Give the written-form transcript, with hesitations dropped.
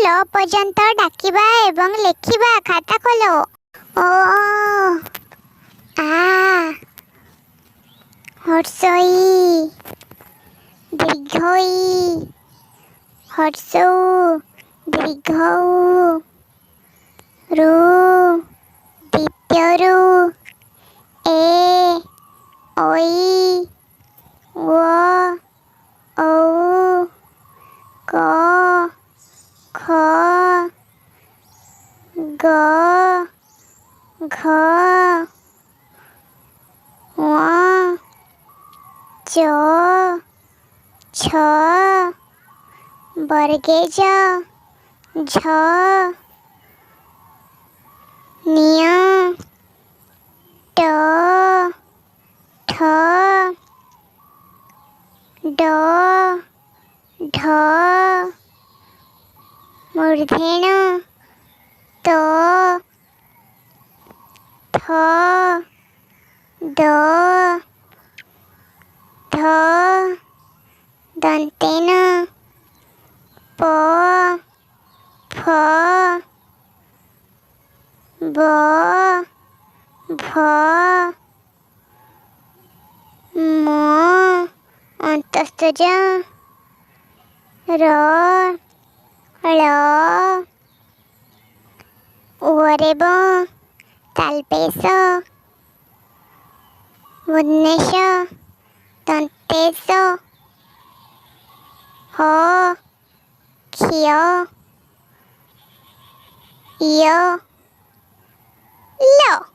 ल पर्यंत डाकिबा एवं लेखिबा। खाता खोलो। ओ आ हर्षई दीर्घई हर्षौ दीर्घौ रु द्वितीयरु ए ओई ओ औ क ख ग घ ङ च छ वर्गे झ निय ट ठ ड ढ मूर्धेन त थ द ध दंतेन प फ ब भ म अंतस्तज र ळ ओरेब तालपेश मुन्नेश दंतेश ह खिय इय ल।